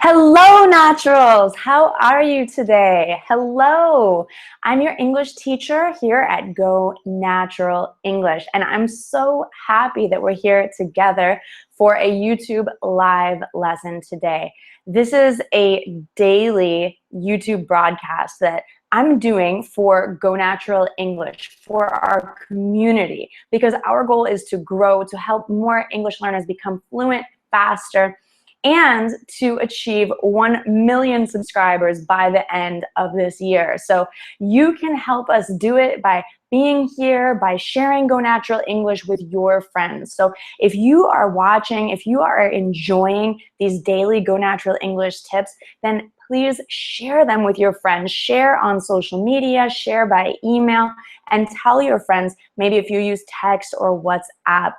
Hello, Naturals! How are you today? Hello! I'm your English teacher here at Go Natural English, and I'm so happy that we're here together for a YouTube live lesson today. This is a daily YouTube broadcast that I'm doing for Go Natural English, for our community, because our goal is to grow, to help more English learners become fluent faster, and to achieve 1 million subscribers by the end of this year. So you can help us do it by being here, by sharing Go Natural English with your friends. So if you are watching, if you are enjoying these daily Go Natural English tips, then please share them with your friends. Share on social media, share by email, and tell your friends, maybe if you use text or WhatsApp.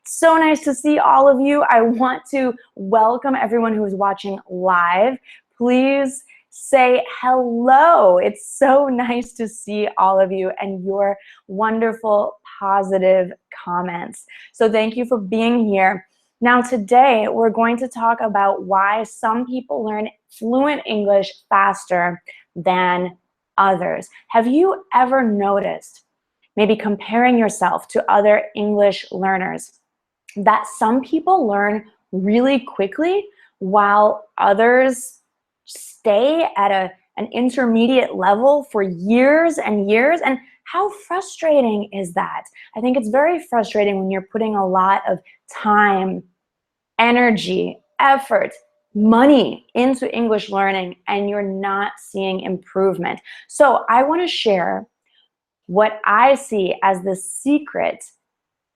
So nice to see all of you. I want to welcome everyone who is watching live. Please say hello. It's so nice to see all of you and your wonderful, positive comments. So thank you for being here. Now today, we're going to talk about why some people learn fluent English faster than others. Have you ever noticed, maybe comparing yourself to other English learners, that some people learn really quickly while others stay at an intermediate level for years and years? And how frustrating is that? I think it's very frustrating when you're putting a lot of time, energy, effort, money into English learning and you're not seeing improvement. So I want to share what I see as the secret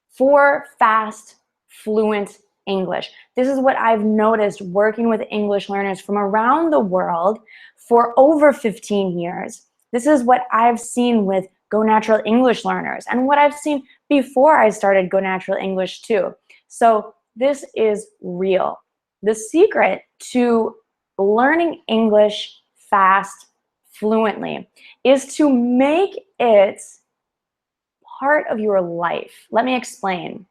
for fast, fluent English. This is what I've noticed working with English learners from around the world for over 15 years. This is what I've seen with Go Natural English learners and what I've seen before I started Go Natural English too. So this is real. The secret to learning English fast, fluently, is to make it part of your life. Let me explain.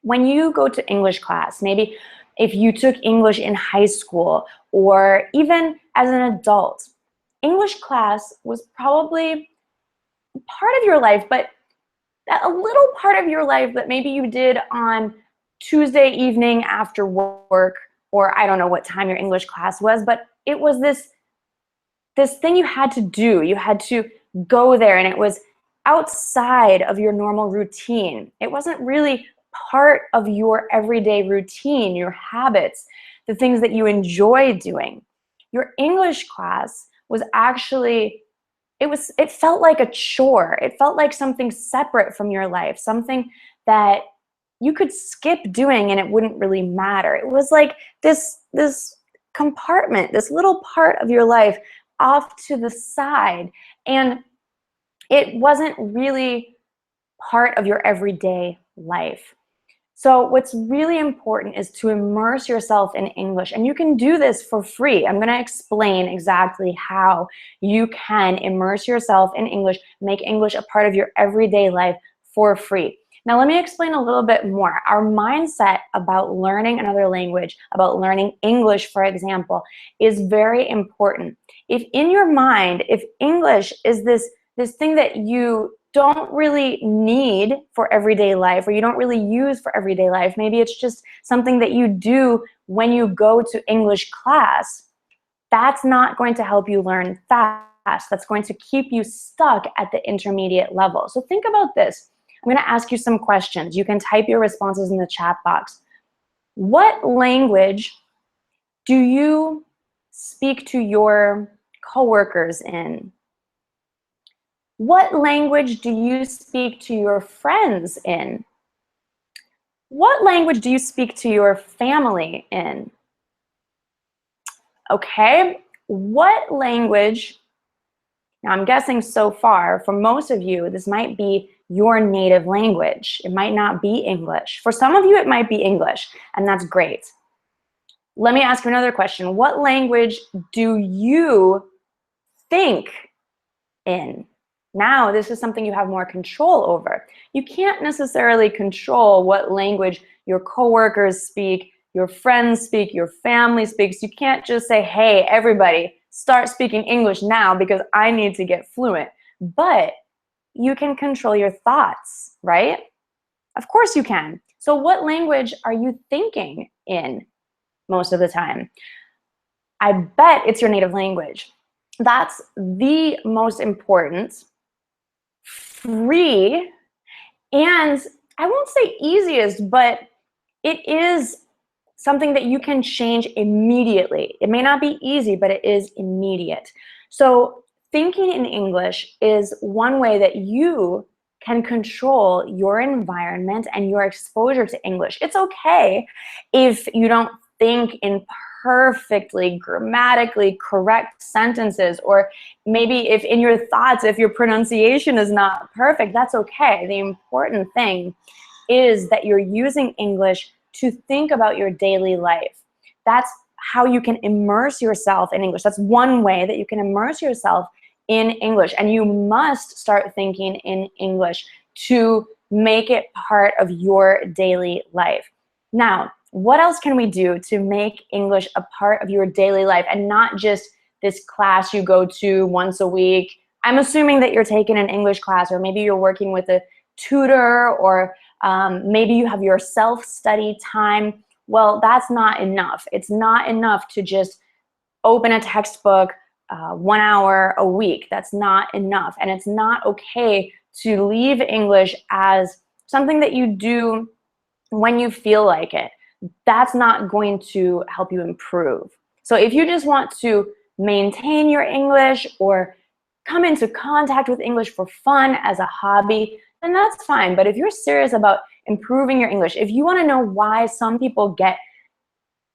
When you go to English class, maybe if you took English in high school or even as an adult, English class was probably part of your life, but a little part of your life that maybe you did on Tuesday evening after work, or I don't know what time your English class was, but it was this thing you had to do. You had to go there, and it was outside of your normal routine. It wasn't really part of your everyday routine, your habits, the things that you enjoy doing. Your English class was actually, it felt like a chore. It felt like something separate from your life, something that you could skip doing and it wouldn't really matter. It was like this compartment, this little part of your life off to the side, and it wasn't really part of your everyday life. So what's really important is to immerse yourself in English, and you can do this for free. I'm going to explain exactly how you can immerse yourself in English, make English a part of your everyday life for free. Now let me explain a little bit more. Our mindset about learning another language, about learning English, for example, is very important. If in your mind, if English is this thing that you don't really need for everyday life, or you don't really use for everyday life, maybe it's just something that you do when you go to English class, that's not going to help you learn fast. That's going to keep you stuck at the intermediate level. So think about this. I'm going to ask you some questions. You can type your responses in the chat box. What language do you speak to your coworkers in? What language do you speak to your friends in? What language do you speak to your family in? Okay, what language, now I'm guessing so far, for most of you, this might be your native language. It might not be English. For some of you, it might be English, and that's great. Let me ask you another question. What language do you think in? Now, this is something you have more control over. You can't necessarily control what language your coworkers speak, your friends speak, your family speaks. You can't just say, hey, everybody, start speaking English now because I need to get fluent. But you can control your thoughts, right? Of course you can. So what language are you thinking in most of the time? I bet it's your native language. That's the most important, free, and I won't say easiest, but it is something that you can change immediately. It may not be easy, but it is immediate. So thinking in English is one way that you can control your environment and your exposure to English. It's okay if you don't think in perfectly grammatically correct sentences, or maybe if in your thoughts, if your pronunciation is not perfect, that's okay. The important thing is that you're using English to think about your daily life. That's how you can immerse yourself in English. That's one way that you can immerse yourself in English. And you must start thinking in English to make it part of your daily life. Now, what else can we do to make English a part of your daily life and not just this class you go to once a week? I'm assuming that you're taking an English class, or maybe you're working with a tutor, or maybe you have your self-study time. Well, that's not enough. It's not enough to just open a textbook 1 hour a week. That's not enough. And it's not okay to leave English as something that you do when you feel like it. That's not going to help you improve. So if you just want to maintain your English or come into contact with English for fun as a hobby, then that's fine. But if you're serious about improving your English, if you want to know why some people get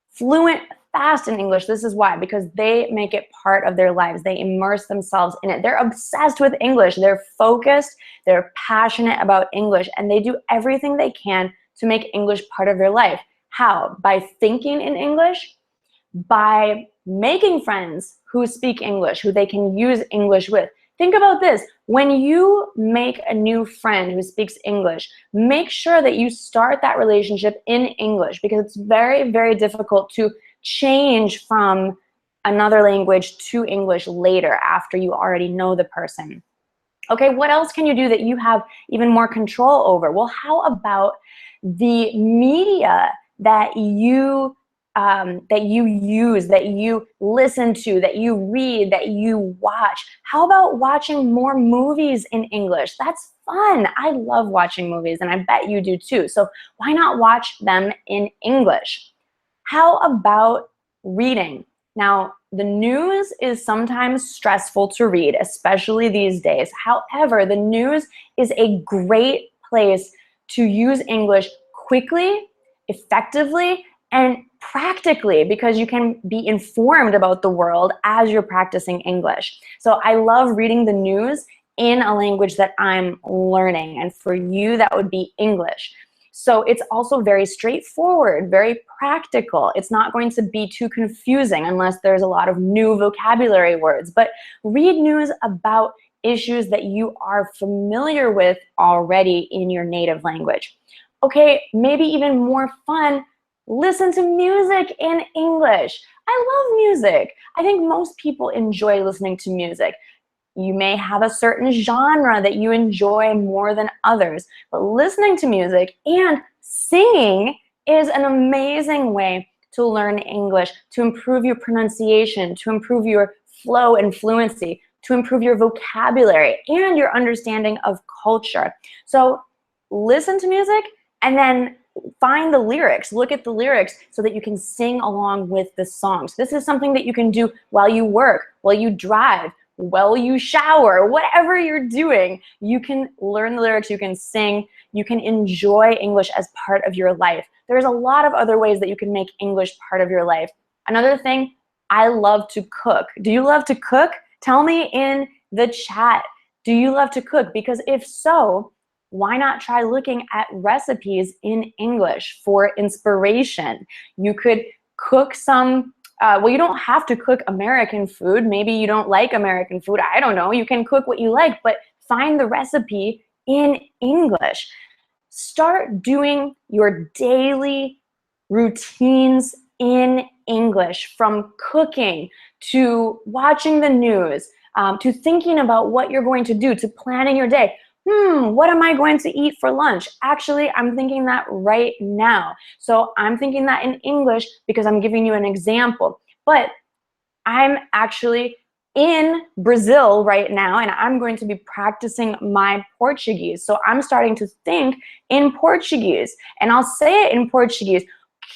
fluent fast in English, this is why. Because they make it part of their lives. They immerse themselves in it. They're obsessed with English. They're focused. They're passionate about English. And they do everything they can to make English part of their life. How? By thinking in English, by making friends who speak English, who they can use English with. Think about this. When you make a new friend who speaks English, make sure that you start that relationship in English, because it's very, very difficult to change from another language to English later after you already know the person. Okay, what else can you do that you have even more control over? Well, how about the media that you use, that you listen to, that you read, that you watch? How about watching more movies in English? That's fun. I love watching movies, and I bet you do too. So why not watch them in English? How about reading? Now, the news is sometimes stressful to read, especially these days. However, the news is a great place to use English quickly, effectively, and practically, because you can be informed about the world as you're practicing English. So I love reading the news in a language that I'm learning, and for you, that would be English. So it's also very straightforward, very practical. It's not going to be too confusing unless there's a lot of new vocabulary words. But read news about issues that you are familiar with already in your native language. Okay, maybe even more fun, listen to music in English. I love music. I think most people enjoy listening to music. You may have a certain genre that you enjoy more than others, but listening to music and singing is an amazing way to learn English, to improve your pronunciation, to improve your flow and fluency, to improve your vocabulary and your understanding of culture. So listen to music and then find the lyrics, look at the lyrics so that you can sing along with the songs. This is something that you can do while you work, while you drive, while you shower, whatever you're doing. You can learn the lyrics, you can sing, you can enjoy English as part of your life. There's a lot of other ways that you can make English part of your life. Another thing, I love to cook. Do you love to cook? Tell me in the chat, do you love to cook? Because if so, why not try looking at recipes in English for inspiration? You could cook some, well, you don't have to cook American food. Maybe you don't like American food. I don't know. You can cook what you like, but find the recipe in English. Start doing your daily routines in English, from cooking to watching the news, to thinking about what you're going to do, to planning your day. What am I going to eat for lunch? Actually, I'm thinking that right now. So I'm thinking that in English because I'm giving you an example. But I'm actually in Brazil right now, and I'm going to be practicing my Portuguese. So I'm starting to think in Portuguese, and I'll say it in Portuguese.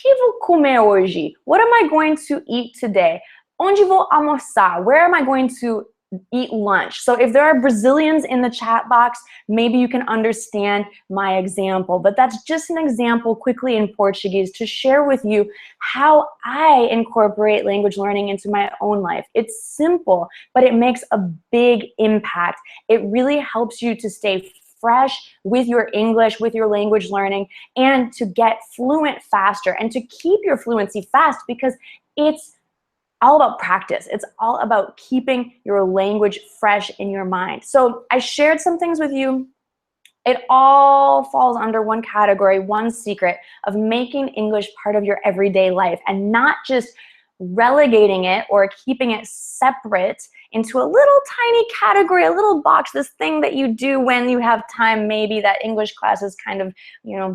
Que vou comer hoje? What am I going to eat today? Onde vou almoçar? Where am I going to eat lunch? So if there are Brazilians in the chat box, maybe you can understand my example, but that's just an example quickly in Portuguese to share with you how I incorporate language learning into my own life. It's simple, but it makes a big impact. It really helps you to stay fresh with your English, with your language learning, and to get fluent faster and to keep your fluency fast, because it's all about practice. It's all about keeping your language fresh in your mind. So I shared some things with you. It all falls under one category, one secret of making English part of your everyday life and not just relegating it or keeping it separate into a little tiny category, a little box, this thing that you do when you have time. Maybe that English class is kind of,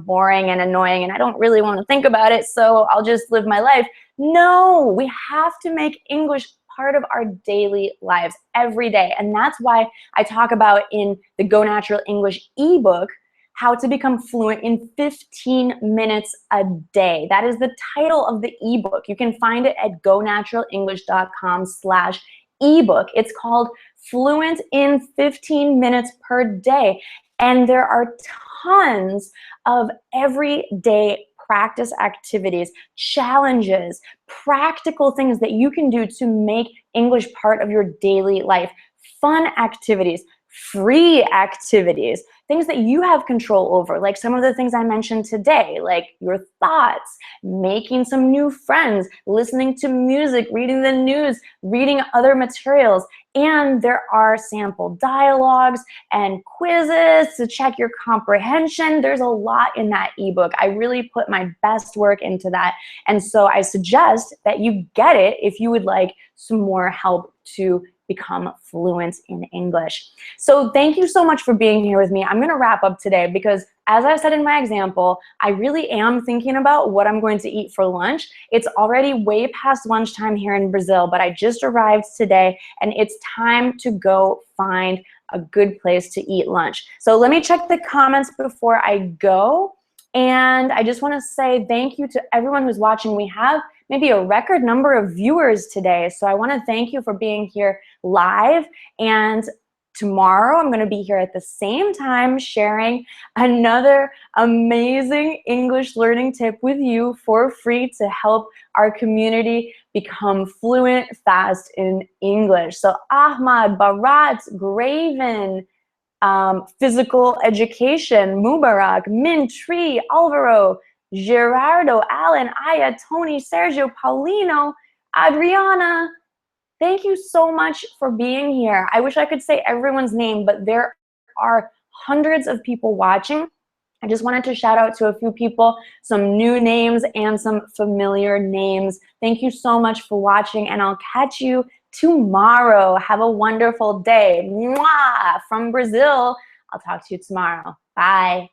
boring and annoying and I don't really want to think about it, so I'll just live my life. No, we have to make English part of our daily lives every day. And that's why I talk about in the Go Natural English ebook, how to become fluent in 15 minutes a day. That is the title of the ebook. You can find it at gonaturaleNglish.com/ebook. It's called Fluent in 15 Minutes per Day. And there are tons of everyday practice activities, challenges, practical things that you can do to make English part of your daily life. Fun activities, free activities, things that you have control over, like some of the things I mentioned today, like your thoughts, making some new friends, listening to music, reading the news, reading other materials. And there are sample dialogues and quizzes to check your comprehension. There's a lot in that ebook. I really put my best work into that. And so I suggest that you get it if you would like some more help to become fluent in English. So thank you so much for being here with me. I'm gonna wrap up today because, as I said in my example, I really am thinking about what I'm going to eat for lunch. It's already way past lunchtime here in Brazil, but I just arrived today and it's time to go find a good place to eat lunch. So let me check the comments before I go. And I just wanna say thank you to everyone who's watching. We have maybe a record number of viewers today. So I wanna thank you for being here live. And tomorrow I'm gonna be here at the same time sharing another amazing English learning tip with you for free to help our community become fluent fast in English. So Ahmad, Barat, Graven, physical education, Mubarak, Mintri, Alvaro, Gerardo, Alan, Aya, Tony, Sergio, Paulino, Adriana. Thank you so much for being here. I wish I could say everyone's name, but there are hundreds of people watching. I just wanted to shout out to a few people, some new names and some familiar names. Thank you so much for watching, and I'll catch you tomorrow. Have a wonderful day. Mwah! From Brazil. I'll talk to you tomorrow. Bye.